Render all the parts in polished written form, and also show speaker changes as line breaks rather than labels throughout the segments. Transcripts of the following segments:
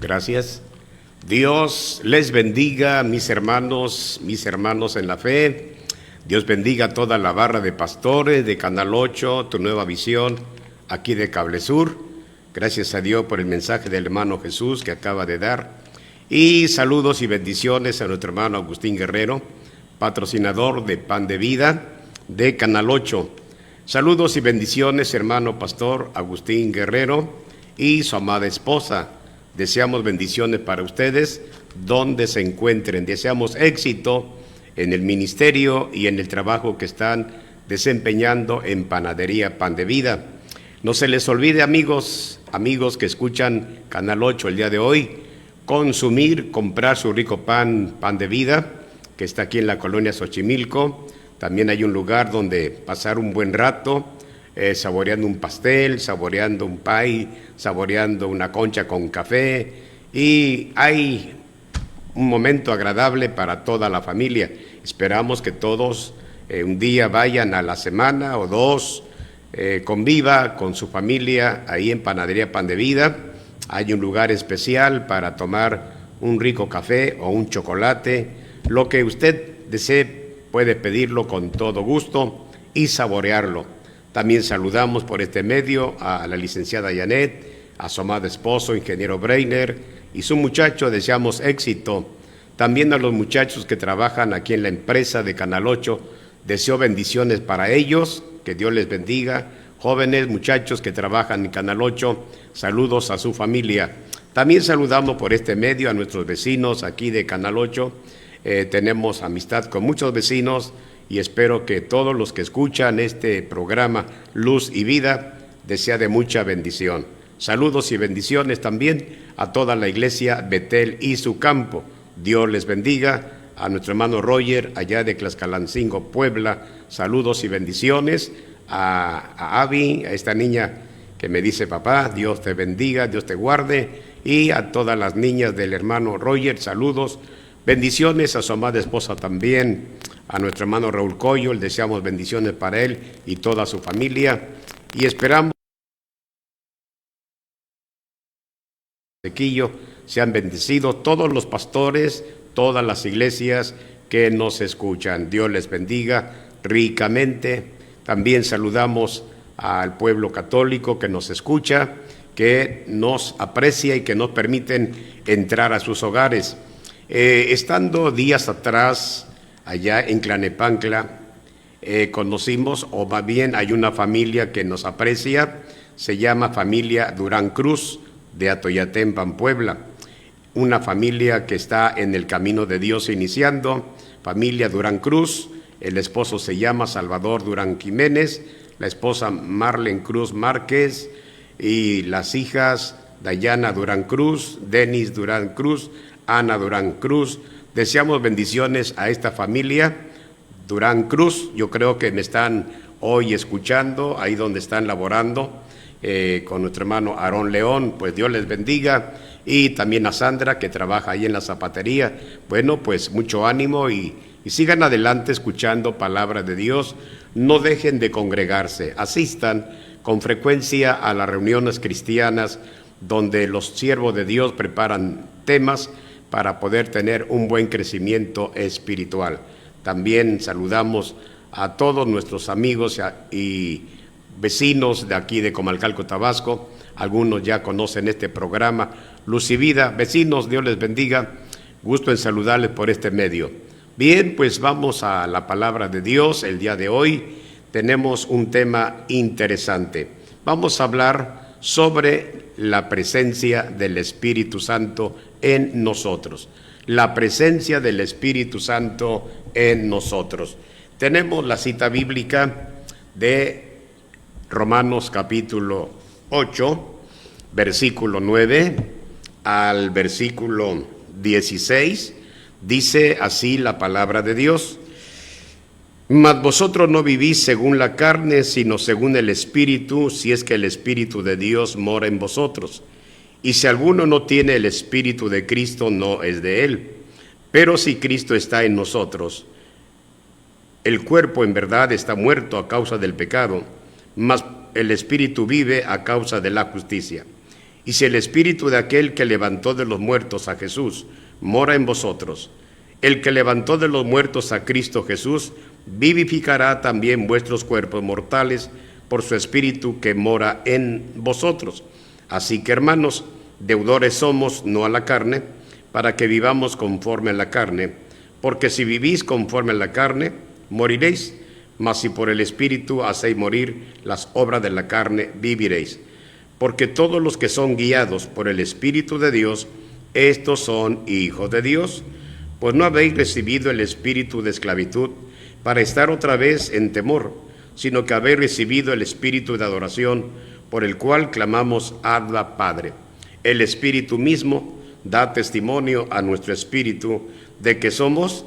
Gracias. Dios les bendiga, mis hermanos en la fe. Dios bendiga a toda la barra de pastores de Canal 8, Tu Nueva Visión, aquí de Cable Sur. Gracias a Dios por el mensaje del hermano Jesús que acaba de dar. Y saludos y bendiciones a nuestro hermano Agustín Guerrero, patrocinador de Pan de Vida de Canal 8. Saludos y bendiciones, hermano pastor Agustín Guerrero y su amada esposa. Deseamos bendiciones para ustedes donde se encuentren. Deseamos éxito en el ministerio y en el trabajo que están desempeñando en Panadería Pan de Vida. No se les olvide, amigos que escuchan Canal 8 el día de hoy, comprar su rico pan de vida, que está aquí en la colonia Xochimilco. También hay un lugar donde pasar un buen rato, saboreando un pastel, saboreando un pie, saboreando una concha con café, y hay un momento agradable para toda la familia. Esperamos que todos un día vayan a la semana o dos, conviva con su familia ahí en Panadería Pan de Vida. Hay un lugar especial para tomar un rico café o un chocolate. Lo que usted desee puede pedirlo con todo gusto y saborearlo. También saludamos por este medio a la licenciada Janet, a su amado esposo, ingeniero Breiner, y su muchacho. Deseamos éxito. También a los muchachos que trabajan aquí en la empresa de Canal 8, deseo bendiciones para ellos, que Dios les bendiga. Jóvenes, muchachos que trabajan en Canal 8, saludos a su familia. También saludamos por este medio a nuestros vecinos aquí de Canal 8. Tenemos amistad con muchos vecinos y espero que todos los que escuchan este programa Luz y Vida desea de mucha bendición. Saludos y bendiciones también a toda la iglesia Betel y su campo. Dios les bendiga. A nuestro hermano Roger allá de Tlaxcalancingo, Puebla, saludos y bendiciones. A Abby, a esta niña que me dice papá, Dios te bendiga, Dios te guarde, y a todas las niñas del hermano Roger, saludos, bendiciones a su amada esposa también, a nuestro hermano Raúl Coyo, le deseamos bendiciones para él y toda su familia, y esperamos que sean bendecidos todos los pastores, todas las iglesias que nos escuchan. Dios les bendiga ricamente. También saludamos al pueblo católico que nos escucha, que nos aprecia y que nos permiten entrar a sus hogares. Estando días atrás allá en Tlalnepantla, conocimos, o más bien hay una familia que nos aprecia, se llama familia Durán Cruz de Atoyatempan, Puebla. Una familia que está en el camino de Dios iniciando, familia Durán Cruz. El esposo se llama Salvador Durán Jiménez, la esposa Marlen Cruz Márquez y las hijas Dayana Durán Cruz, Denis Durán Cruz, Ana Durán Cruz. Deseamos bendiciones a esta familia Durán Cruz. Yo creo que me están hoy escuchando, ahí donde están laborando, con nuestro hermano Aarón León, pues Dios les bendiga. Y también a Sandra, que trabaja ahí en la zapatería. Bueno, pues mucho ánimo y sigan adelante escuchando palabra de Dios. No dejen de congregarse, asistan con frecuencia a las reuniones cristianas donde los siervos de Dios preparan temas para poder tener un buen crecimiento espiritual. También saludamos a todos nuestros amigos y vecinos de aquí de Comalcalco, Tabasco. Algunos ya conocen este programa Luz y Vida. Vecinos, Dios les bendiga. Gusto en saludarles por este medio. Bien, pues vamos a la palabra de Dios. El día de hoy tenemos un tema interesante. Vamos a hablar sobre la presencia del Espíritu Santo en nosotros. La presencia del Espíritu Santo en nosotros. Tenemos la cita bíblica de Romanos capítulo 8, versículo 9 al versículo 16. Dice así la palabra de Dios: Mas vosotros no vivís según la carne, sino según el Espíritu, si es que el Espíritu de Dios mora en vosotros. Y si alguno no tiene el Espíritu de Cristo, no es de él. Pero si Cristo está en nosotros, el cuerpo en verdad está muerto a causa del pecado, mas el Espíritu vive a causa de la justicia. Y si el espíritu de aquel que levantó de los muertos a Jesús mora en vosotros, el que levantó de los muertos a Cristo Jesús vivificará también vuestros cuerpos mortales por su espíritu que mora en vosotros. Así que, hermanos, deudores somos, no a la carne, para que vivamos conforme a la carne, porque si vivís conforme a la carne, moriréis, mas si por el espíritu hacéis morir las obras de la carne, viviréis. Porque todos los que son guiados por el Espíritu de Dios, estos son hijos de Dios. Pues no habéis recibido el espíritu de esclavitud para estar otra vez en temor, sino que habéis recibido el espíritu de adoración, por el cual clamamos Abba, Padre. El Espíritu mismo da testimonio a nuestro espíritu de que somos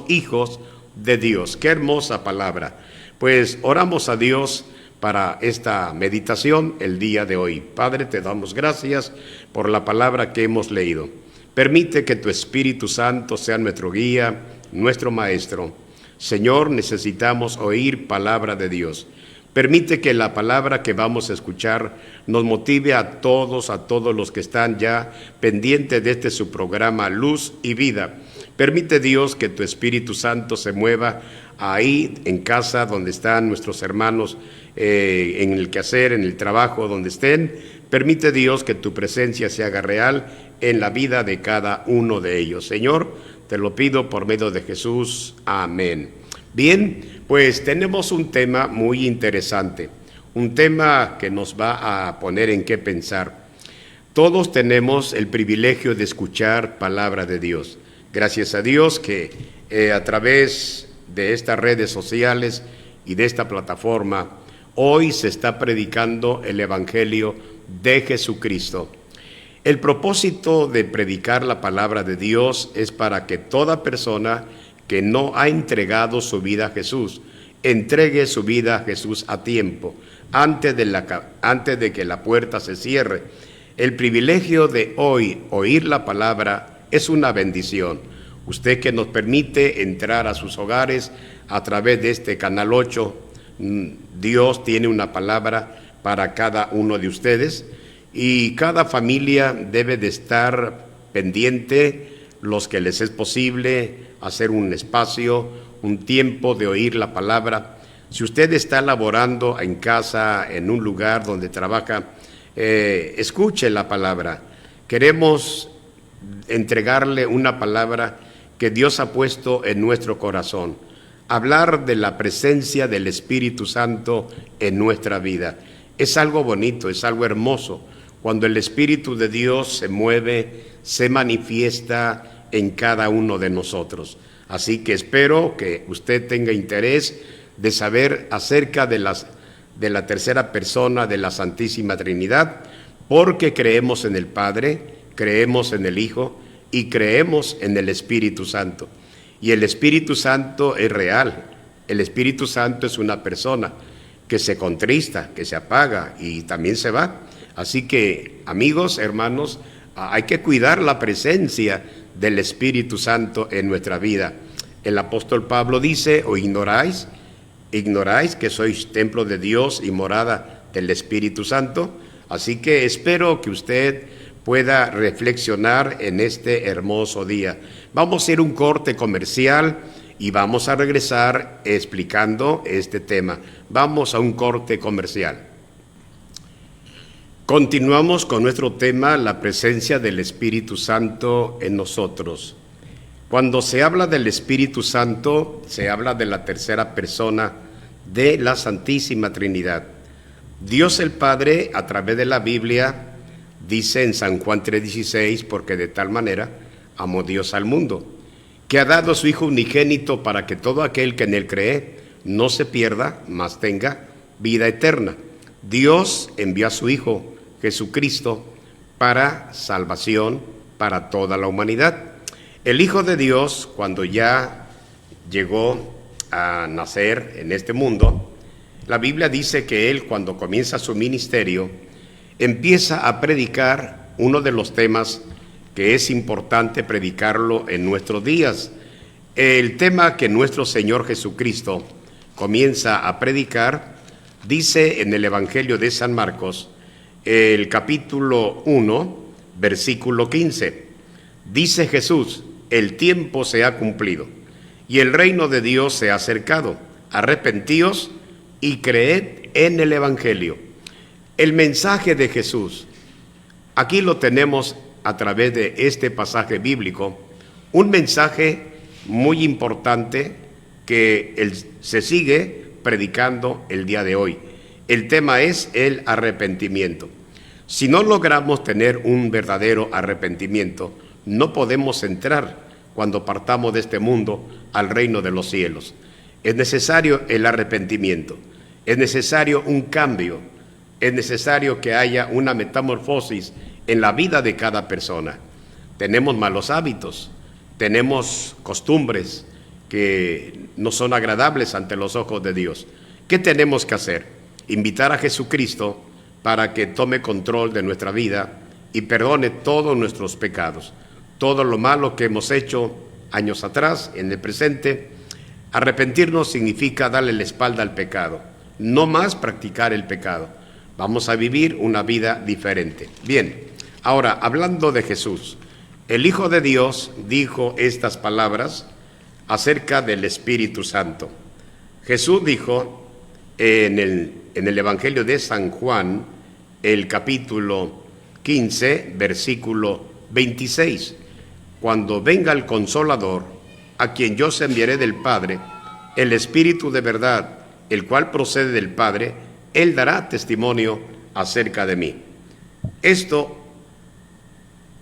hijos de Dios. Qué hermosa palabra. Pues oramos a Dios para esta meditación el día de hoy. Padre, te damos gracias por la palabra que hemos leído. Permite que tu Espíritu Santo sea nuestro guía, nuestro maestro. Señor, necesitamos oír palabra de Dios. Permite que la palabra que vamos a escuchar nos motive a todos los que están ya pendientes de este su programa Luz y Vida. Permite, Dios, que tu Espíritu Santo se mueva ahí en casa donde están nuestros hermanos, en el quehacer, en el trabajo, donde estén. Permite, Dios, que tu presencia se haga real en la vida de cada uno de ellos. Señor, te lo pido por medio de Jesús. Amén. Bien, pues tenemos un tema muy interesante, un tema que nos va a poner en qué pensar. Todos tenemos el privilegio de escuchar palabra de Dios. Gracias a Dios que a través de estas redes sociales y de esta plataforma, hoy se está predicando el Evangelio de Jesucristo. El propósito de predicar la palabra de Dios es para que toda persona que no ha entregado su vida a Jesús, entregue su vida a Jesús a tiempo, antes de que la puerta se cierre. El privilegio de hoy oír la palabra es una bendición. Usted que nos permite entrar a sus hogares a través de este Canal 8, Dios tiene una palabra para cada uno de ustedes y cada familia debe de estar pendiente, los que les es posible, hacer un espacio, un tiempo de oír la palabra. Si usted está laborando en casa, en un lugar donde trabaja, escuche la palabra. Queremos entregarle una palabra que Dios ha puesto en nuestro corazón. Hablar de la presencia del Espíritu Santo en nuestra vida. Es algo bonito, es algo hermoso. Cuando el Espíritu de Dios se mueve, se manifiesta en cada uno de nosotros. Así que espero que usted tenga interés de saber acerca de la tercera persona de la Santísima Trinidad, porque creemos en el Padre, creemos en el Hijo y creemos en el Espíritu Santo. Y el Espíritu Santo es real. El Espíritu Santo es una persona que se contrista, que se apaga y también se va. Así que, amigos, hermanos, hay que cuidar la presencia del Espíritu Santo en nuestra vida. El apóstol Pablo dice: ¿o ignoráis que sois templo de Dios y morada del Espíritu Santo? Así que espero que usted pueda reflexionar en este hermoso día. Vamos a hacer un corte comercial y vamos a regresar explicando este tema. Vamos a un corte comercial. Continuamos con nuestro tema, la presencia del Espíritu Santo en nosotros. Cuando se habla del Espíritu Santo, se habla de la tercera persona de la Santísima Trinidad. Dios el Padre, a través de la Biblia, dice en San Juan 3:16, porque de tal manera amó Dios al mundo, que ha dado a su Hijo unigénito para que todo aquel que en él cree no se pierda, mas tenga vida eterna. Dios envió a su Hijo Jesucristo para salvación para toda la humanidad. El Hijo de Dios, cuando ya llegó a nacer en este mundo, la Biblia dice que Él, cuando comienza su ministerio, empieza a predicar uno de los temas que es importante predicarlo en nuestros días. El tema que nuestro Señor Jesucristo comienza a predicar, dice en el Evangelio de San Marcos, el capítulo 1, versículo 15. Dice Jesús: el tiempo se ha cumplido y el reino de Dios se ha acercado. Arrepentíos y creed en el Evangelio. El mensaje de Jesús, aquí lo tenemos a través de este pasaje bíblico, un mensaje muy importante que se sigue predicando el día de hoy. El tema es el arrepentimiento. Si no logramos tener un verdadero arrepentimiento, no podemos entrar cuando partamos de este mundo al reino de los cielos. Es necesario el arrepentimiento, es necesario un cambio, es necesario que haya una metamorfosis en la vida de cada persona. Tenemos malos hábitos, tenemos costumbres que no son agradables ante los ojos de Dios. ¿Qué tenemos que hacer? Invitar a Jesucristo para que tome control de nuestra vida y perdone todos nuestros pecados, todo lo malo que hemos hecho años atrás, en el presente. Arrepentirnos significa darle la espalda al pecado, no más practicar el pecado. Vamos a vivir una vida diferente. Bien, ahora hablando de Jesús, el Hijo de Dios dijo estas palabras acerca del Espíritu Santo. Jesús dijo en el Evangelio de San Juan, el capítulo 15, versículo 26, cuando venga el Consolador, a quien yo os enviaré del Padre, el Espíritu de verdad, el cual procede del Padre, Él dará testimonio acerca de mí. Esto,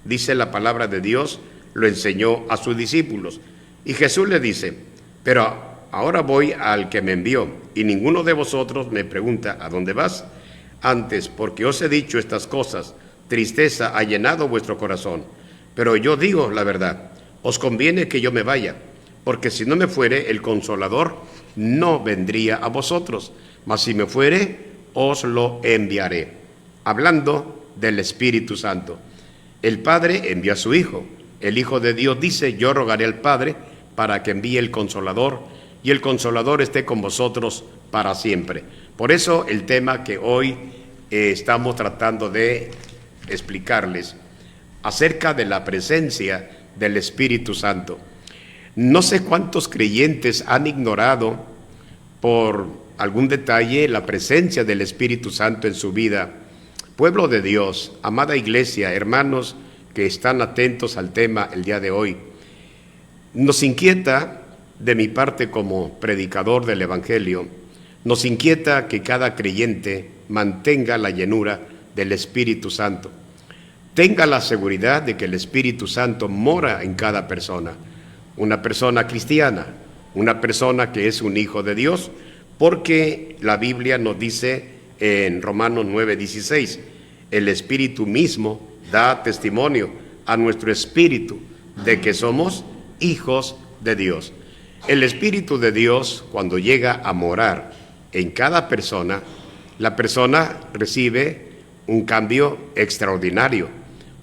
dice la palabra de Dios, lo enseñó a sus discípulos. Y Jesús le dice: pero ahora voy al que me envió, y ninguno de vosotros me pregunta: ¿a dónde vas? Antes, porque os he dicho estas cosas, tristeza ha llenado vuestro corazón. Pero yo digo la verdad, os conviene que yo me vaya, porque si no me fuere, el Consolador no vendría a vosotros, mas si me fuere, os lo enviaré. Hablando del Espíritu Santo. El Padre envió a su Hijo. El Hijo de Dios dice: yo rogaré al Padre para que envíe el Consolador, y el Consolador esté con vosotros para siempre. Por eso el tema que hoy estamos tratando de explicarles acerca de la presencia del Espíritu Santo. No sé cuántos creyentes han ignorado por algún detalle la presencia del Espíritu Santo en su vida. Pueblo de Dios, amada iglesia, hermanos que están atentos al tema el día de hoy, nos inquieta, de mi parte como predicador del Evangelio, nos inquieta que cada creyente mantenga la llenura del Espíritu Santo. Tenga la seguridad de que el Espíritu Santo mora en cada persona. Una persona cristiana, una persona que es un hijo de Dios, porque la Biblia nos dice en Romanos 9:16, el Espíritu mismo da testimonio a nuestro espíritu de que somos hijos de Dios. El Espíritu de Dios, cuando llega a morar en cada persona, la persona recibe un cambio extraordinario,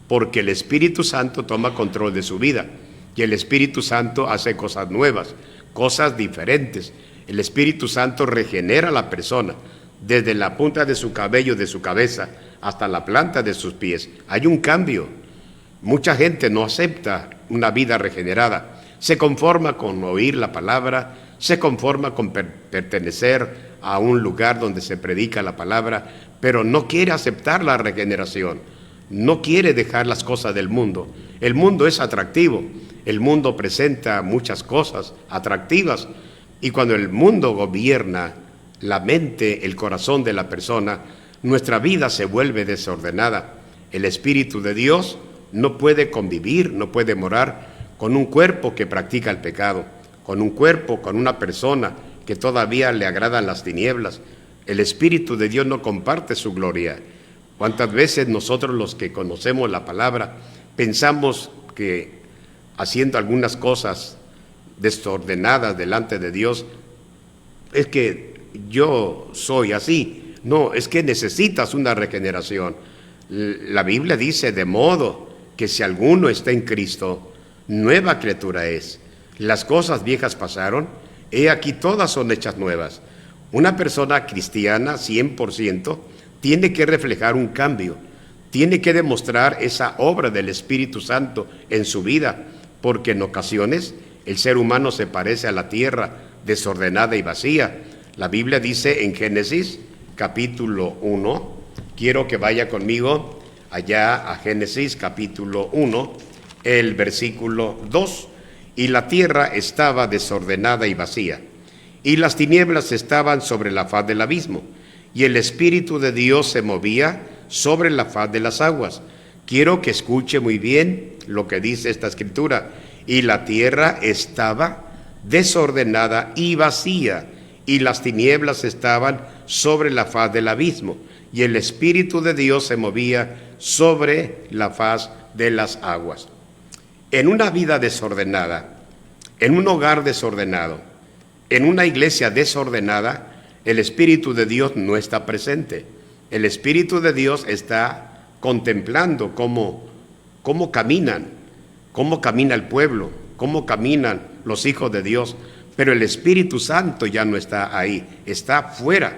porque el Espíritu Santo toma control de su vida y el Espíritu Santo hace cosas nuevas, cosas diferentes. El Espíritu Santo regenera a la persona desde la punta de su cabello, de su cabeza, hasta la planta de sus pies. Hay un cambio. Mucha gente no acepta una vida regenerada. Se conforma con oír la palabra, se conforma con pertenecer a un lugar donde se predica la palabra, pero no quiere aceptar la regeneración, no quiere dejar las cosas del mundo. El mundo es atractivo, el mundo presenta muchas cosas atractivas, y cuando el mundo gobierna la mente, el corazón de la persona, nuestra vida se vuelve desordenada. El Espíritu de Dios no puede convivir, no puede morar con un cuerpo que practica el pecado, con un cuerpo, con una persona que todavía le agradan las tinieblas. El Espíritu de Dios no comparte su gloria. ¿Cuántas veces nosotros, los que conocemos la palabra, pensamos que haciendo algunas cosas desordenadas delante de Dios, es que yo soy así? No, es que necesitas una regeneración. La Biblia dice: de modo que si alguno está en Cristo, nueva criatura es. Las cosas viejas pasaron, he aquí todas son hechas nuevas. Una persona cristiana 100% tiene que reflejar un cambio, tiene que demostrar esa obra del Espíritu Santo en su vida, porque en ocasiones el ser humano se parece a la tierra desordenada y vacía. La Biblia dice en Génesis capítulo 1, quiero que vaya conmigo allá a Génesis capítulo 1, el versículo 2, y la tierra estaba desordenada y vacía, y las tinieblas estaban sobre la faz del abismo, y el Espíritu de Dios se movía sobre la faz de las aguas. Quiero que escuche muy bien lo que dice esta escritura. Y la tierra estaba desordenada y vacía, y las tinieblas estaban sobre la faz del abismo, y el Espíritu de Dios se movía sobre la faz de las aguas. En una vida desordenada, en un hogar desordenado, en una iglesia desordenada, el Espíritu de Dios no está presente. El Espíritu de Dios está contemplando cómo camina el pueblo, cómo caminan los hijos de Dios, pero el Espíritu Santo ya no está ahí, está fuera,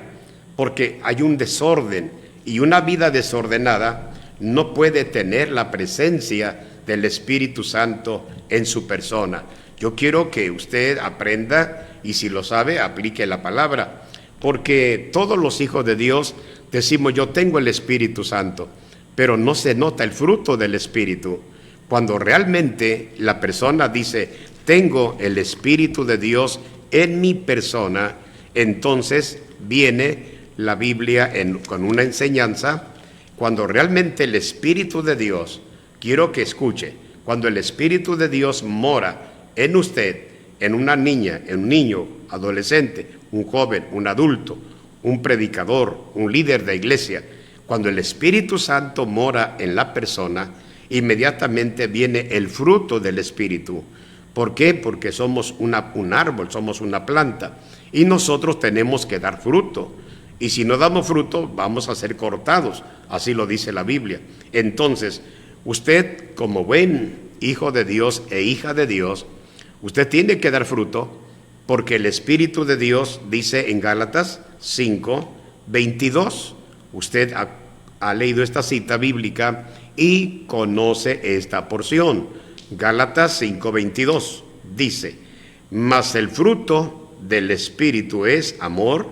porque hay un desorden, y una vida desordenada no puede tener la presencia del Espíritu Santo en su persona. Yo quiero que usted aprenda, y si lo sabe, aplique la palabra, porque todos los hijos de Dios decimos: yo tengo el Espíritu Santo, pero no se nota el fruto del Espíritu. Cuando realmente la persona dice: tengo el Espíritu de Dios en mi persona, entonces viene la Biblia con una enseñanza. Cuando realmente el Espíritu de Dios, quiero que escuche, cuando el Espíritu de Dios mora en usted, en una niña, en un niño, adolescente, un joven, un adulto, un predicador, un líder de iglesia, cuando el Espíritu Santo mora en la persona, inmediatamente viene el fruto del Espíritu. ¿Por qué? Porque somos un árbol, somos una planta, y nosotros tenemos que dar fruto. Y si no damos fruto, vamos a ser cortados, así lo dice la Biblia. Entonces, usted, como buen hijo de Dios e hija de Dios, usted tiene que dar fruto, porque el Espíritu de Dios dice en Gálatas 5:22. Usted ha leído esta cita bíblica y conoce esta porción. Gálatas 5:22 dice: mas el fruto del Espíritu es amor,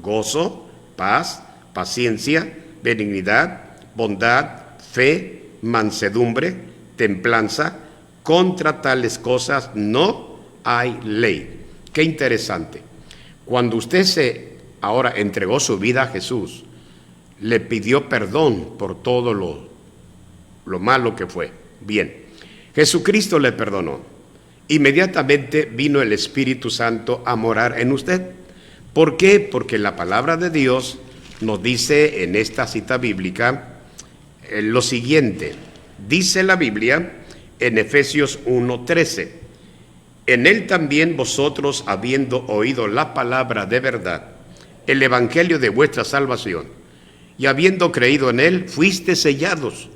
gozo, paz, paciencia, benignidad, bondad, fe, mansedumbre, templanza. Contra tales cosas no hay ley. Qué interesante. Cuando usted ahora entregó su vida a Jesús, le pidió perdón por todo lo malo que fue. Bien, Jesucristo le perdonó. Inmediatamente vino el Espíritu Santo a morar en usted. ¿Por qué? Porque la palabra de Dios nos dice en esta cita bíblica lo siguiente. Dice la Biblia en Efesios 1:13: en él también vosotros, habiendo oído la palabra de verdad, el evangelio de vuestra salvación, y habiendo creído en él, fuiste sellados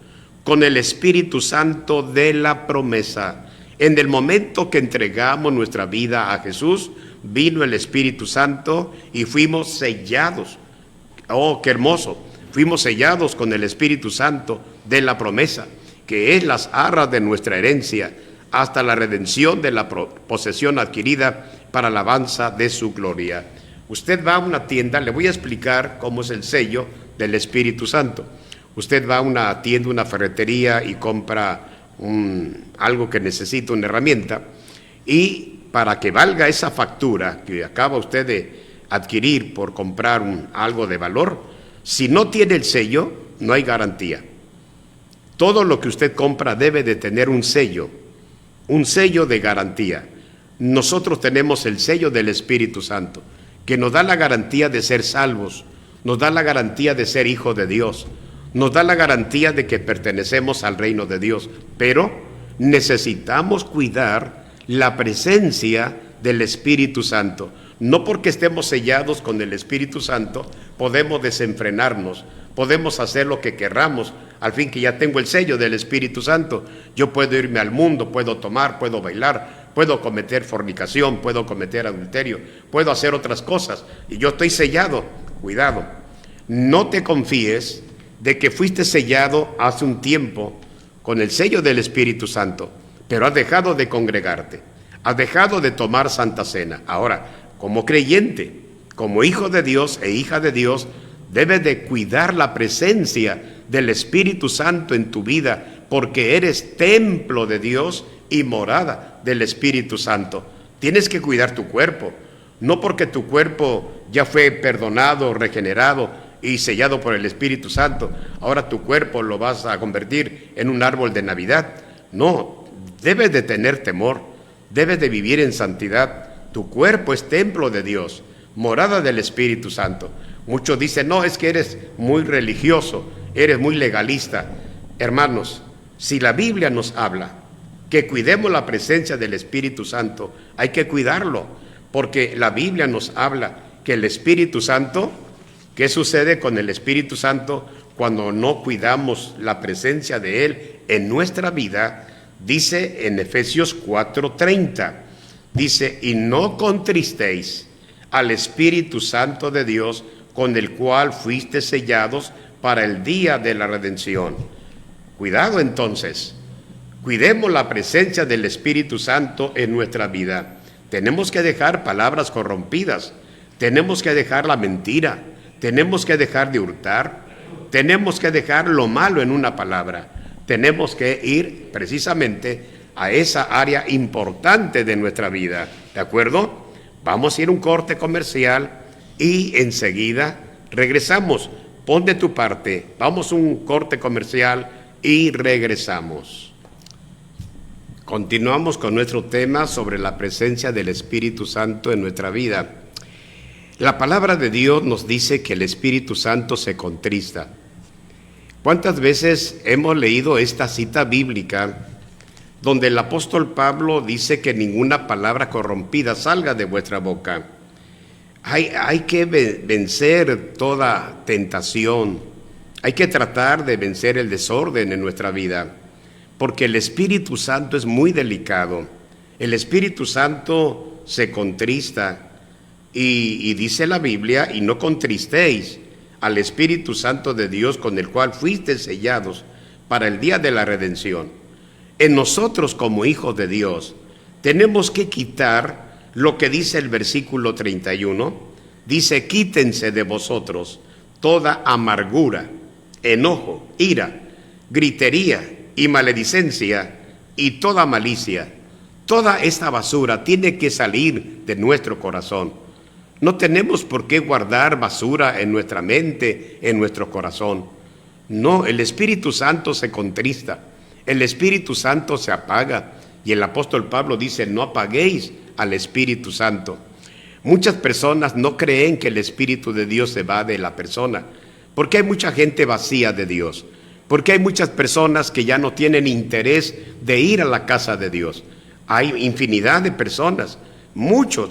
con el Espíritu Santo de la promesa. En el momento que entregamos nuestra vida a Jesús, vino el Espíritu Santo y fuimos sellados. Oh, qué hermoso. Fuimos sellados con el Espíritu Santo de la promesa, que es las arras de nuestra herencia, hasta la redención de la posesión adquirida para alabanza de su gloria. Usted va a una tienda, le voy a explicar cómo es el sello del Espíritu Santo. Usted va a una tienda, una ferretería, y compra algo que necesita, una herramienta, y para que valga esa factura que acaba usted de adquirir por comprar algo de valor, si no tiene el sello, no hay garantía. Todo lo que usted compra debe de tener un sello de garantía. Nosotros tenemos el sello del Espíritu Santo, que nos da la garantía de ser salvos, nos da la garantía de ser hijos de Dios, nos da la garantía de que pertenecemos al reino de Dios, pero necesitamos cuidar la presencia del Espíritu Santo. No porque estemos sellados con el Espíritu Santo podemos desenfrenarnos, podemos hacer lo que querramos. Al fin que ya tengo el sello del Espíritu Santo, yo puedo irme al mundo, puedo tomar, puedo bailar, puedo cometer fornicación, puedo cometer adulterio, puedo hacer otras cosas, y yo estoy sellado. Cuidado. No te confíes de que fuiste sellado hace un tiempo con el sello del Espíritu Santo, pero has dejado de congregarte, has dejado de tomar Santa Cena. Ahora, como creyente, como hijo de Dios e hija de Dios, debes de cuidar la presencia del Espíritu Santo en tu vida, porque eres templo de Dios y morada del Espíritu Santo. Tienes que cuidar tu cuerpo, no porque tu cuerpo ya fue perdonado, regenerado y sellado por el Espíritu Santo, ahora tu cuerpo lo vas a convertir en un árbol de Navidad. No, debes de tener temor, debes de vivir en santidad. Tu cuerpo es templo de Dios, morada del Espíritu Santo. Muchos dicen, no, es que eres muy religioso, eres muy legalista. Hermanos, si la Biblia nos habla que cuidemos la presencia del Espíritu Santo, hay que cuidarlo, porque la Biblia nos habla que el Espíritu Santo, ¿qué sucede con el Espíritu Santo cuando no cuidamos la presencia de Él en nuestra vida? Dice en Efesios 4:30, dice, y no contristéis al Espíritu Santo de Dios, con el cual fuiste sellados para el día de la redención. Cuidado entonces, cuidemos la presencia del Espíritu Santo en nuestra vida. Tenemos que dejar palabras corrompidas, tenemos que dejar la mentira, tenemos que dejar de hurtar, tenemos que dejar lo malo en una palabra, tenemos que ir precisamente a esa área importante de nuestra vida, ¿de acuerdo? Vamos a ir a un corte comercial y enseguida regresamos. Pon de tu parte, vamos a un corte comercial y regresamos. Continuamos con nuestro tema sobre la presencia del Espíritu Santo en nuestra vida. La palabra de Dios nos dice que el Espíritu Santo se contrista. ¿Cuántas veces hemos leído esta cita bíblica donde el apóstol Pablo dice que ninguna palabra corrompida salga de vuestra boca? Hay que vencer toda tentación, hay que tratar de vencer el desorden en nuestra vida, porque el Espíritu Santo es muy delicado. El Espíritu Santo se contrista y dice la Biblia, y no contristéis al Espíritu Santo de Dios, con el cual fuisteis sellados para el día de la redención. En nosotros como hijos de Dios tenemos que quitar lo que dice el versículo 31, dice, quítense de vosotros toda amargura, enojo, ira, gritería y maledicencia y toda malicia. Toda esta basura tiene que salir de nuestro corazón. No tenemos por qué guardar basura en nuestra mente, en nuestro corazón. No, el Espíritu Santo se contrista, el Espíritu Santo se apaga, y el apóstol Pablo dice, no apaguéis al Espíritu Santo. Muchas personas no creen que el Espíritu de Dios se va de la persona, porque hay mucha gente vacía de Dios, porque hay muchas personas que ya no tienen interés de ir a la casa de Dios. Hay infinidad de personas,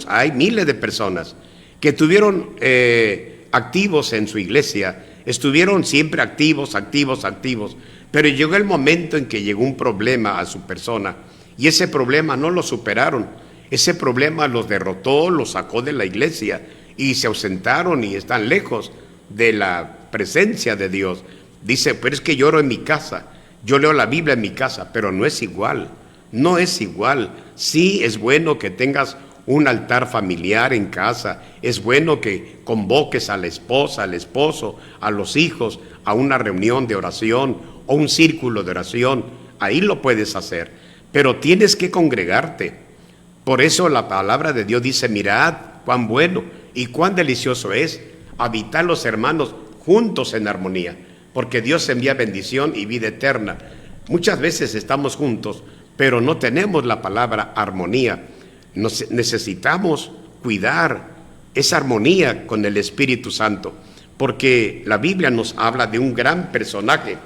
hay miles de personas que estuvieron activos en su iglesia, estuvieron siempre activos, pero llegó el momento en que llegó un problema a su persona, y ese problema no lo superaron. Ese problema los derrotó, los sacó de la iglesia y se ausentaron y están lejos de la presencia de Dios. Dice, pero es que yo oro en mi casa, yo leo la Biblia en mi casa, pero no es igual, no es igual. Sí es bueno que tengas un altar familiar en casa, es bueno que convoques a la esposa, al esposo, a los hijos, a una reunión de oración o un círculo de oración, ahí lo puedes hacer, pero tienes que congregarte. Por eso la palabra de Dios dice, mirad cuán bueno y cuán delicioso es habitar los hermanos juntos en armonía, porque Dios envía bendición y vida eterna. Muchas veces estamos juntos, pero no tenemos la palabra armonía. Necesitamos cuidar esa armonía con el Espíritu Santo, porque la Biblia nos habla de un gran personaje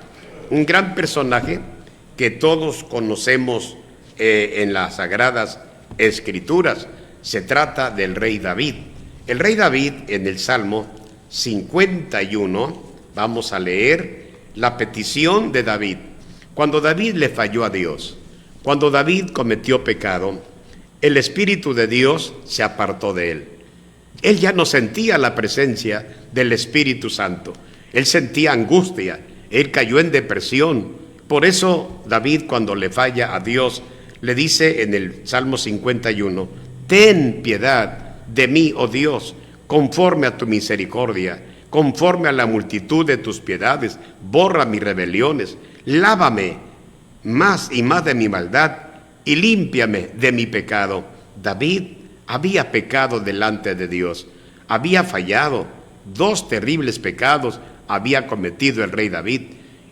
que todos conocemos en las Sagradas Escrituras. Se trata del rey David. El rey David, en el Salmo 51, vamos a leer la petición de David. Cuando David le falló a Dios, cuando David cometió pecado, el Espíritu de Dios se apartó de él. Él ya no sentía la presencia del Espíritu Santo. Él sentía angustia, él cayó en depresión. Por eso David, cuando le falla a Dios, le dice en el Salmo 51, ten piedad de mí, oh Dios, conforme a tu misericordia, conforme a la multitud de tus piedades, borra mis rebeliones, lávame más y más de mi maldad y límpiame de mi pecado. David había pecado delante de Dios, había fallado, 2 terribles pecados había cometido el rey David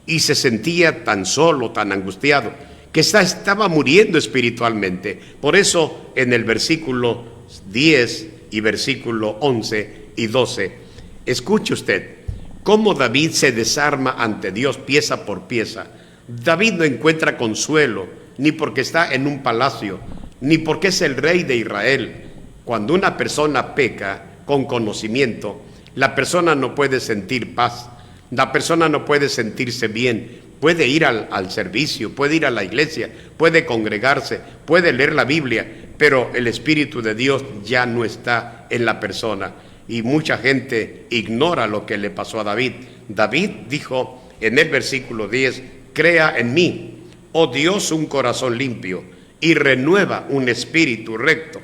y se sentía tan solo, tan angustiado, que estaba muriendo espiritualmente. Por eso en el versículo 10 y versículo 11 y 12, escuche usted cómo David se desarma ante Dios pieza por pieza. David no encuentra consuelo, ni porque está en un palacio, ni porque es el rey de Israel. Cuando una persona peca con conocimiento, la persona no puede sentir paz, la persona no puede sentirse bien. Puede ir al servicio, puede ir a la iglesia, puede congregarse, puede leer la Biblia, pero el Espíritu de Dios ya no está en la persona. Y mucha gente ignora lo que le pasó a David. David dijo en el versículo 10, crea en mí, oh Dios, un corazón limpio y renueva un espíritu recto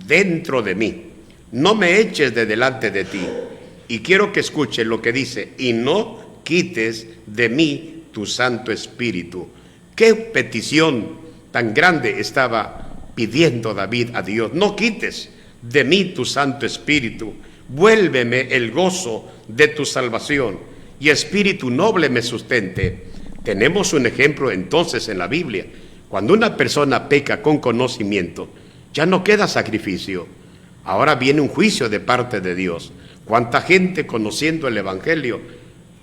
dentro de mí. No me eches de delante de ti. Y quiero que escuche lo que dice, y no quites de mí tu Santo Espíritu. Qué petición tan grande estaba pidiendo David a Dios. No quites de mí tu Santo Espíritu, vuélveme el gozo de tu salvación y espíritu noble me sustente. Tenemos un ejemplo entonces en la Biblia. Cuando una persona peca con conocimiento, ya no queda sacrificio. Ahora viene un juicio de parte de Dios. ¿Cuánta gente conociendo el Evangelio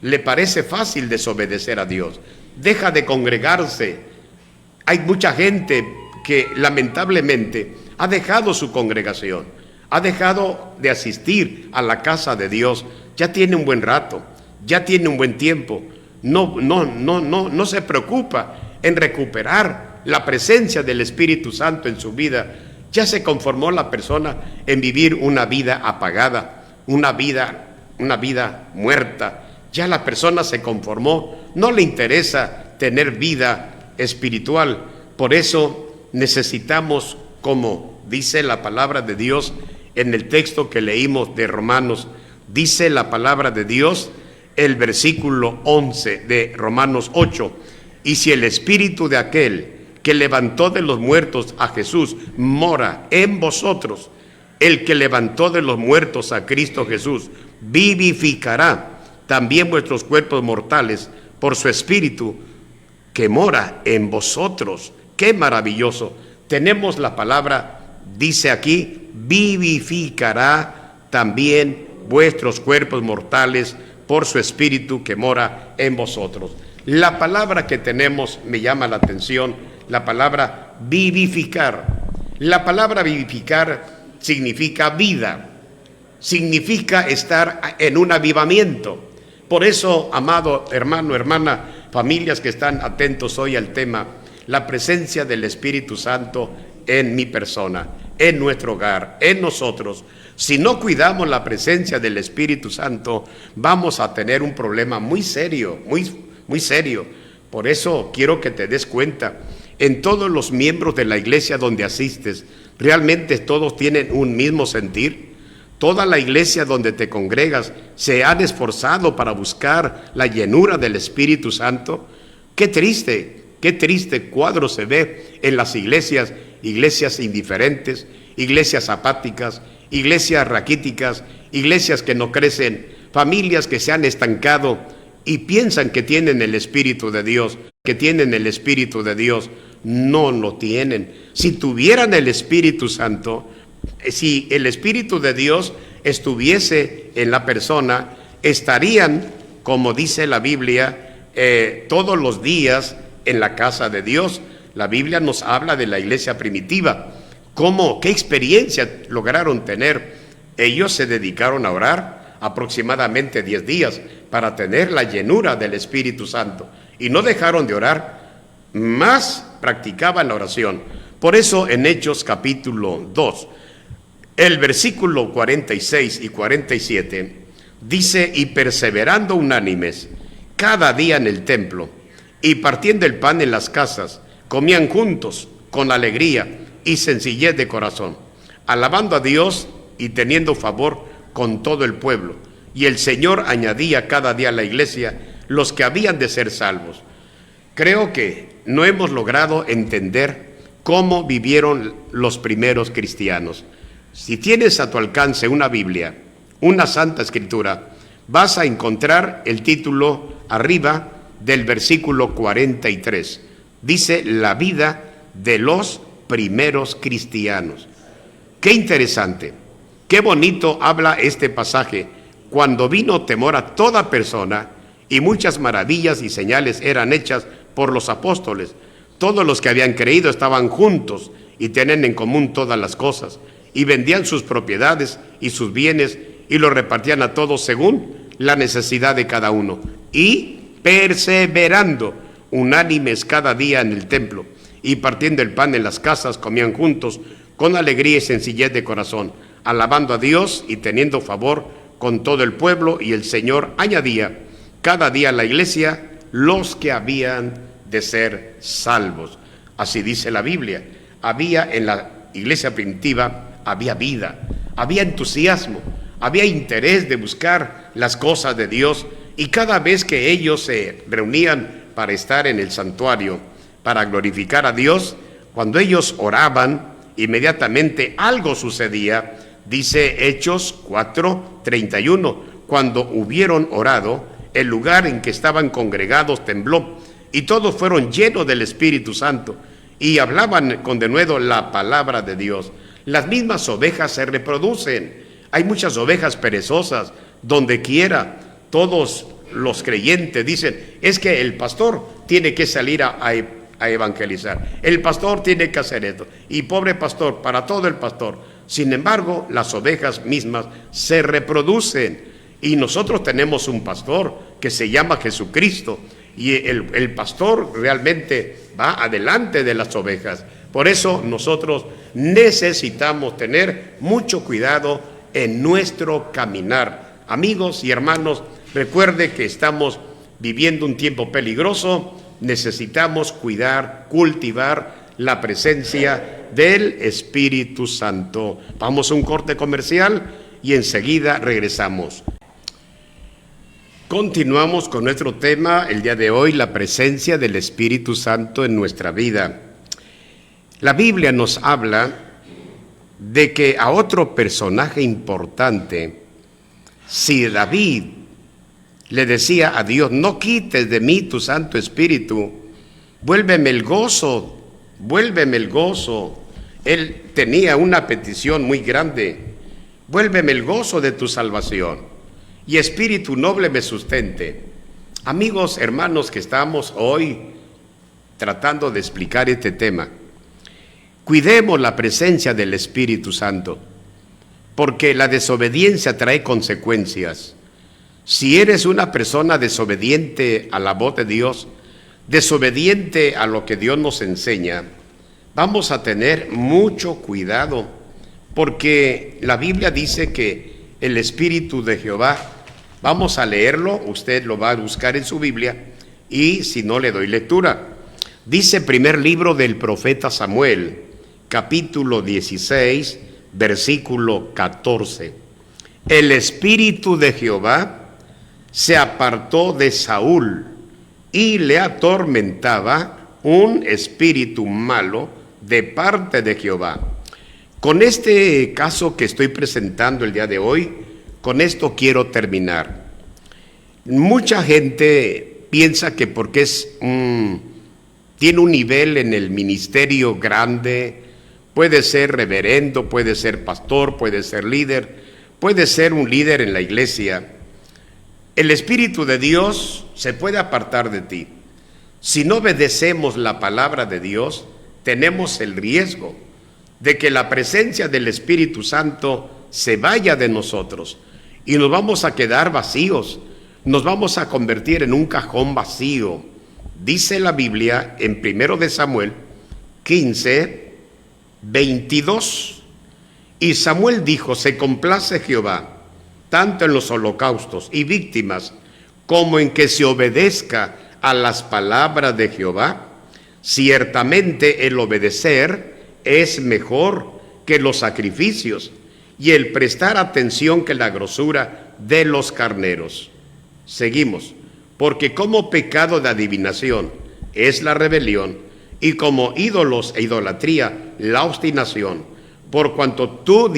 le parece fácil desobedecer a Dios? Deja de congregarse. Hay mucha gente que lamentablemente ha dejado su congregación, ha dejado de asistir a la casa de Dios. Ya tiene un buen rato, ya tiene un buen tiempo. No se preocupa en recuperar la presencia del Espíritu Santo en su vida. Ya se conformó la persona en vivir una vida apagada, una vida muerta. Ya la persona se conformó, no le interesa tener vida espiritual. Por eso necesitamos, como dice la palabra de Dios en el texto que leímos de Romanos, dice la palabra de Dios, el versículo 11 de Romanos 8, y si el espíritu de aquel que levantó de los muertos a Jesús mora en vosotros, el que levantó de los muertos a Cristo Jesús vivificará también vuestros cuerpos mortales por su Espíritu que mora en vosotros. ¡Qué maravilloso! Tenemos la palabra, dice aquí, vivificará también vuestros cuerpos mortales por su Espíritu que mora en vosotros. La palabra que tenemos me llama la atención, la palabra vivificar. La palabra vivificar significa vida, significa estar en un avivamiento. Por eso, amado hermano, hermana, familias que están atentos hoy al tema, la presencia del Espíritu Santo en mi persona, en nuestro hogar, en nosotros. Si no cuidamos la presencia del Espíritu Santo, vamos a tener un problema muy serio, muy serio. Por eso quiero que te des cuenta, en todos los miembros de la iglesia donde asistes, ¿realmente todos tienen un mismo sentir? Toda la iglesia donde te congregas se han esforzado para buscar la llenura del Espíritu Santo. Qué triste cuadro se ve en las iglesias indiferentes, iglesias apáticas, iglesias raquíticas, iglesias que no crecen, familias que se han estancado y piensan que tienen el Espíritu de Dios, no lo tienen. Si tuvieran el Espíritu Santo, si el Espíritu de Dios estuviese en la persona, estarían, como dice la Biblia, todos los días en la casa de Dios. La Biblia nos habla de la iglesia primitiva. ¿Qué experiencia lograron tener? Ellos se dedicaron a orar aproximadamente 10 días para tener la llenura del Espíritu Santo. Y no dejaron de orar, más practicaban la oración. Por eso en Hechos capítulo 2, El versículo 46 y 47 dice: y perseverando unánimes cada día en el templo, y partiendo el pan en las casas, comían juntos con alegría y sencillez de corazón, alabando a Dios y teniendo favor con todo el pueblo. Y el Señor añadía cada día a la iglesia los que habían de ser salvos. Creo que no hemos logrado entender cómo vivieron los primeros cristianos. Si tienes a tu alcance una Biblia, una Santa Escritura, vas a encontrar el título arriba del versículo 43. Dice: la vida de los primeros cristianos. Qué interesante, qué bonito habla este pasaje. Cuando vino temor a toda persona, y muchas maravillas y señales eran hechas por los apóstoles. Todos los que habían creído estaban juntos y tenían en común todas las cosas, y vendían sus propiedades y sus bienes y los repartían a todos según la necesidad de cada uno. Y perseverando unánimes cada día en el templo, y partiendo el pan en las casas, comían juntos con alegría y sencillez de corazón, alabando a Dios y teniendo favor con todo el pueblo. Y el Señor añadía cada día a la iglesia los que habían de ser salvos. Así dice la Biblia. Había en la iglesia primitiva, había vida, había entusiasmo, había interés de buscar las cosas de Dios, y cada vez que ellos se reunían para estar en el santuario, para glorificar a Dios, cuando ellos oraban, inmediatamente algo sucedía. Dice Hechos 4:31, cuando hubieron orado, el lugar en que estaban congregados tembló, y todos fueron llenos del Espíritu Santo, y hablaban con denuedo la palabra de Dios. Las mismas ovejas se reproducen. Hay muchas ovejas perezosas donde quiera. Todos los creyentes dicen: es que el pastor tiene que salir a evangelizar, el pastor tiene que hacer esto, y pobre pastor, para todo el pastor. Sin embargo, las ovejas mismas se reproducen, y nosotros tenemos un pastor que se llama Jesucristo, y el pastor realmente va adelante de las ovejas. Por eso nosotros necesitamos tener mucho cuidado en nuestro caminar. Amigos y hermanos, recuerde que estamos viviendo un tiempo peligroso. Necesitamos cuidar, cultivar la presencia del Espíritu Santo. Vamos a un corte comercial y enseguida regresamos. Continuamos con nuestro tema el día de hoy, la presencia del Espíritu Santo en nuestra vida. La Biblia nos habla de que a otro personaje importante, si David le decía a Dios: no quites de mí tu Santo Espíritu, vuélveme el gozo, vuélveme el gozo. Él tenía una petición muy grande: vuélveme el gozo de tu salvación, y espíritu noble me sustente. Amigos, hermanos, que estamos hoy tratando de explicar este tema, cuidemos la presencia del Espíritu Santo, porque la desobediencia trae consecuencias. Si eres una persona desobediente a la voz de Dios, desobediente a lo que Dios nos enseña, vamos a tener mucho cuidado, porque la Biblia dice que el Espíritu de Jehová, vamos a leerlo, usted lo va a buscar en su Biblia, y si no, le doy lectura. Dice primer libro del profeta Samuel, capítulo 16, versículo 14. El Espíritu de Jehová se apartó de Saúl, y le atormentaba un espíritu malo de parte de Jehová. Con este caso que estoy presentando el día de hoy, con esto quiero terminar. Mucha gente piensa que porque tiene un nivel en el ministerio grande, puede ser reverendo, puede ser pastor, puede ser líder, puede ser un líder en la iglesia. El Espíritu de Dios se puede apartar de ti. Si no obedecemos la palabra de Dios, tenemos el riesgo de que la presencia del Espíritu Santo se vaya de nosotros y nos vamos a quedar vacíos, nos vamos a convertir en un cajón vacío. Dice la Biblia en 1 de Samuel 15, 22, Y Samuel dijo: se complace Jehová tanto en los holocaustos y víctimas como en que se obedezca a las palabras de Jehová. Ciertamente el obedecer es mejor que los sacrificios, y el prestar atención que la grosura de los carneros. Seguimos. Porque como pecado de adivinación es la rebelión, y como ídolos e idolatría la obstinación, por cuanto tú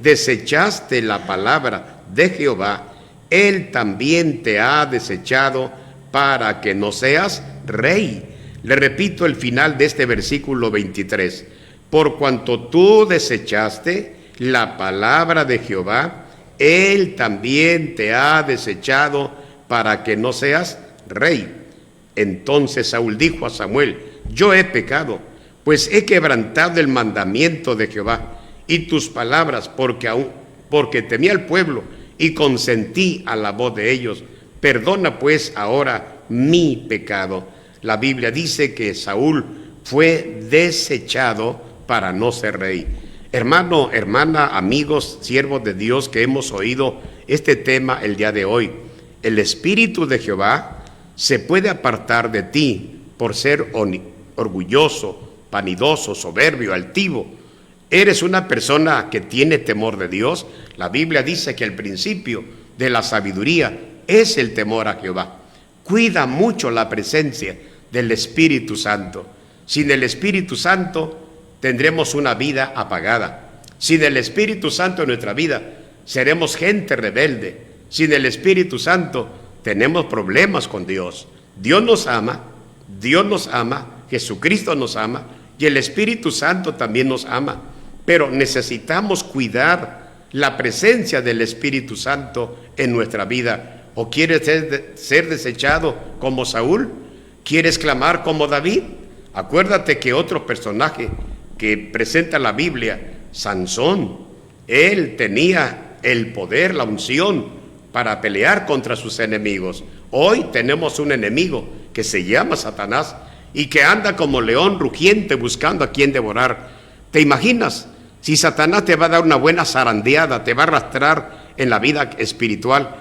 desechaste la palabra de Jehová, Él también te ha desechado para que no seas rey. Le repito el final de este versículo 23. Por cuanto tú desechaste la palabra de Jehová, Él también te ha desechado para que no seas rey. Entonces Saúl dijo a Samuel: yo he pecado, pues he quebrantado el mandamiento de Jehová y tus palabras, porque temí al pueblo y consentí a la voz de ellos. Perdona pues ahora mi pecado. La Biblia dice que Saúl fue desechado para no ser rey. Hermano, hermana, amigos, siervos de Dios que hemos oído este tema el día de hoy, el Espíritu de Jehová se puede apartar de ti por ser orgulloso, vanidoso, soberbio, altivo. ¿Eres una persona que tiene temor de Dios? La Biblia dice que el principio de la sabiduría es el temor a Jehová. Cuida mucho la presencia del Espíritu Santo. Sin el Espíritu Santo tendremos una vida apagada. Sin el Espíritu Santo en nuestra vida seremos gente rebelde. Sin el Espíritu Santo tenemos problemas con Dios. Dios nos ama, Jesucristo nos ama y el Espíritu Santo también nos ama. Pero necesitamos cuidar la presencia del Espíritu Santo en nuestra vida. ¿O quieres ser desechado como Saúl? ¿Quieres clamar como David? Acuérdate que otro personaje que presenta la Biblia, Sansón, él tenía el poder, la unción para pelear contra sus enemigos. Hoy tenemos un enemigo que se llama Satanás y que anda como león rugiente buscando a quien devorar. ¿Te imaginas? Si Satanás te va a dar una buena zarandeada, te va a arrastrar en la vida espiritual,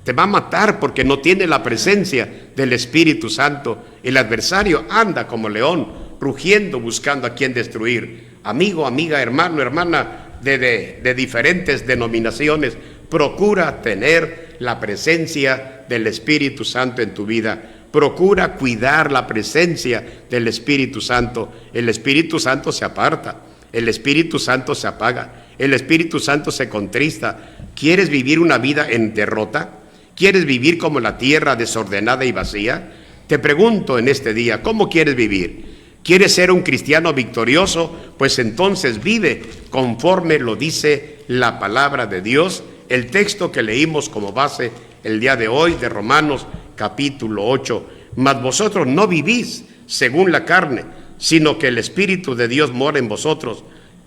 te va a matar porque no tiene la presencia del Espíritu Santo. El adversario anda como león rugiendo buscando a quien destruir. Amigo, amiga, hermano, hermana de diferentes denominaciones, procura tener la presencia del Espíritu Santo en tu vida. Procura cuidar la presencia del Espíritu Santo. El Espíritu Santo se aparta, el Espíritu Santo se apaga, el Espíritu Santo se contrista. ¿Quieres vivir una vida en derrota? ¿Quieres vivir como la tierra desordenada y vacía? Te pregunto en este día, ¿cómo quieres vivir? ¿Quieres ser un cristiano victorioso? Pues entonces vive conforme lo dice la palabra de Dios. El texto que leímos como base el día de hoy de Romanos capítulo 8. Mas vosotros no vivís según la carne, sino que el Espíritu de Dios mora en vosotros.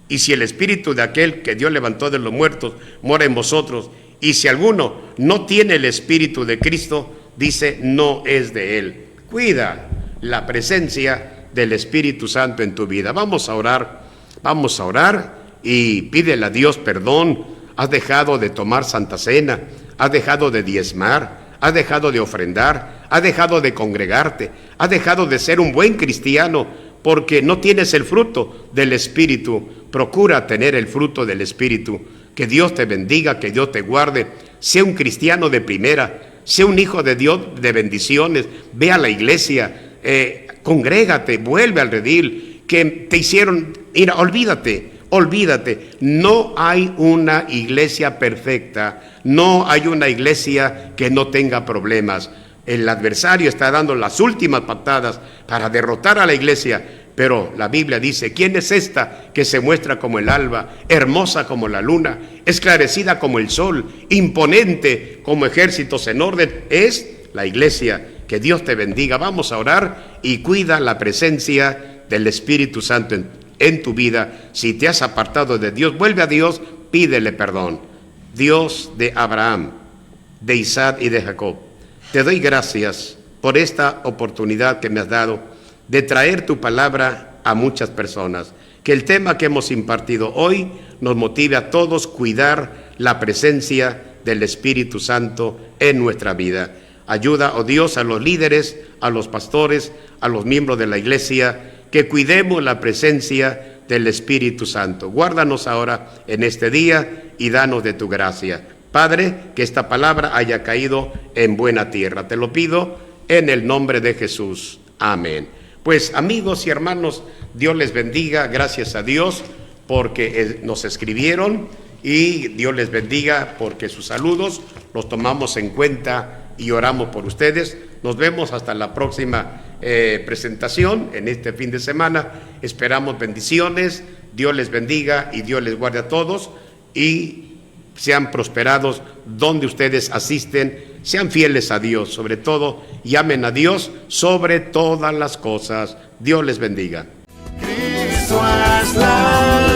Y si el Espíritu de aquel que Dios levantó de los muertos mora en vosotros, y si alguno no tiene el Espíritu de Cristo, dice, no es de él. Cuida la presencia del Espíritu Santo en tu vida. Vamos a orar y pídele a Dios perdón. Has dejado de tomar Santa Cena, has dejado de diezmar, has dejado de ofrendar, has dejado de congregarte, has dejado de ser un buen cristiano porque no tienes el fruto del Espíritu. Procura tener el fruto del Espíritu. Que Dios te bendiga, que Dios te guarde. Sé un cristiano de primera, sé un hijo de Dios de bendiciones. Ve a la iglesia, congrégate, vuelve al redil que te hicieron ir. Olvídate, no hay una iglesia perfecta, no hay una iglesia que no tenga problemas. El adversario está dando las últimas patadas para derrotar a la iglesia, pero la Biblia dice, ¿quién es esta que se muestra como el alba, hermosa como la luna, esclarecida como el sol, imponente como ejércitos en orden? Es la iglesia. Que Dios te bendiga. Vamos a orar y cuida la presencia del Espíritu Santo en tu vida. Si te has apartado de Dios, vuelve a Dios, pídele perdón. Dios de Abraham, de Isaac y de Jacob, te doy gracias por esta oportunidad que me has dado de traer tu palabra a muchas personas. que el tema que hemos impartido hoy nos motive a todos cuidar la presencia del Espíritu Santo en nuestra vida. Ayuda, oh Dios, a los líderes, a los pastores, a los miembros de la iglesia, que cuidemos la presencia del Espíritu Santo. Guárdanos ahora en este día y danos de tu gracia. Padre, que esta palabra haya caído en buena tierra. Te lo pido en el nombre de Jesús. Amén. Pues amigos y hermanos, Dios les bendiga. Gracias a Dios porque nos escribieron, y Dios les bendiga porque sus saludos los tomamos en cuenta y oramos por ustedes. Nos vemos hasta la próxima presentación en este fin de semana. Esperamos bendiciones. Dios les bendiga y Dios les guarde a todos, y sean prosperados donde ustedes asisten. Sean fieles a Dios, sobre todo, y amen a Dios sobre todas las cosas. Dios les bendiga.
Cristo es la